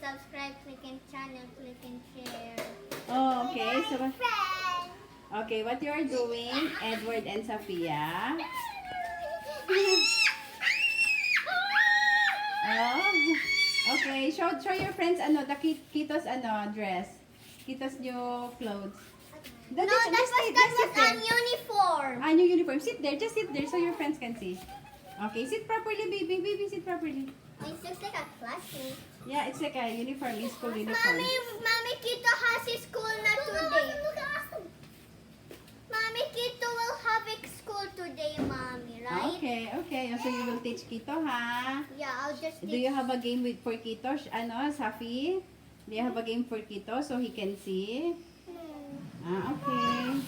subscribe, click and channel, click and share. Oh, okay. So, Friend. okay, what you are doing, Edward and Saphia? Oh, okay. Show your friends the Kito's dress. Kito's new clothes. No, that was an uniform. New uniform. Sit there. Just sit there so your friends can see. Okay, sit properly, baby. Baby, sit properly. Oh, it looks like a classroom. Yeah, it's like a uniform, school uniform. Mommy, Kito has a school not today. Mommy, Kito will have a school today, Mommy, right? Okay, okay. So you will teach Kito, ha? Yeah, I'll just Do you have a game for Kito, Safi? Do you have a game for Kito so he can see? Okay.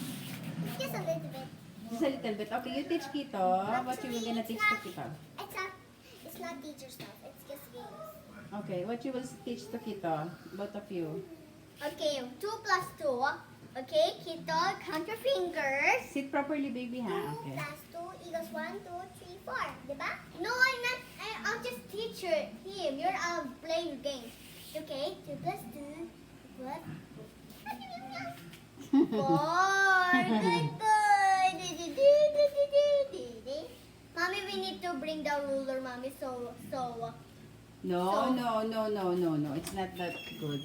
Just a little bit. Just a little bit. Okay, you teach Kito. What you will gonna teach to Kito? It's not teacher stuff. It's just games. Okay, what you will teach to Kito? Both of you. Okay, 2 plus 2. Okay, Kito, count your fingers. Sit properly, baby, ha? 2 Okay. plus 2 equals 1, 2, 3, 4. Diba? No, I'm not. I'll just teach him. You're playing games. Okay, 2 plus 2 equals 4. Good boy. Mommy, we need to bring the ruler, Mommy. So. No. It's not that good.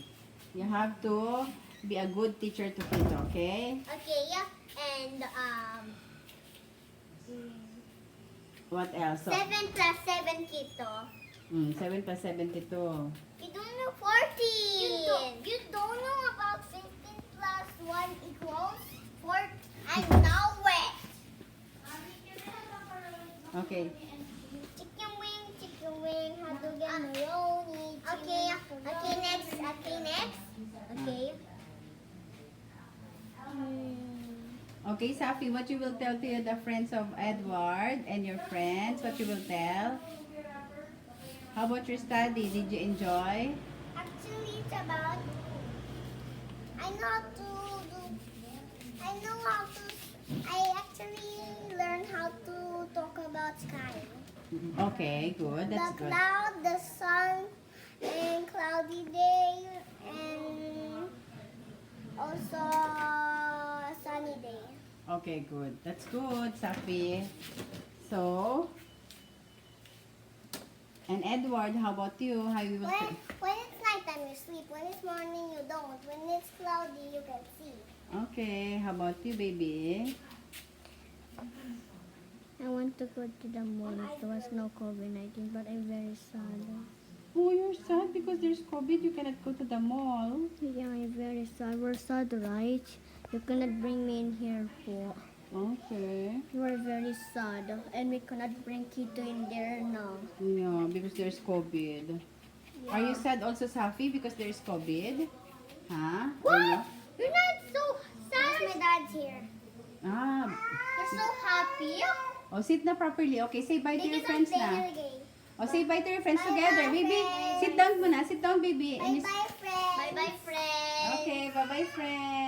You have to be a good teacher to Kito, okay? Okay, yeah. And What else? 7 plus 7, Kito. 7 plus 72. You don't know 14. You don't know about 15 plus 1 equals 4. I know it. Okay. Chicken wing, hot dog and macaroni. Okay, next. Okay. Okay, Safi, what you will tell to the friends of Edward and your friends? What you will tell? How about your study? Did you enjoy? Actually, it's about. I actually learned how to talk about sky. Okay, good. That's The good. cloud, the sun, and cloudy day, and also sunny day. Okay, good. That's good, Safi. So, and Edward, how about you? How you will When it's nighttime, you sleep. When it's morning, you don't. When it's cloudy, you can see. Okay, how about you, baby? I want to go to the mall if there was no COVID-19, but I'm very sad. Oh, you're sad because there's COVID. You cannot go to the mall. Yeah, I'm very sad. We're sad, right? You cannot bring me in here, po. Okay. We're very sad, and we cannot bring Kito in there now. Yeah, because there's COVID. Are you sad also, Safi, because there's COVID? Huh? Or no? You're not so sad. My dad's here. Ah. You're so happy. Oh, sit na properly. Okay, say bye to your friends na. Game. Oh, say bye to your friends together. Bye-bye, Baby, friends. sit down muna. Sit down, baby. And you- Bye-bye, friends. Bye-bye, friends. Okay, bye-bye, friends.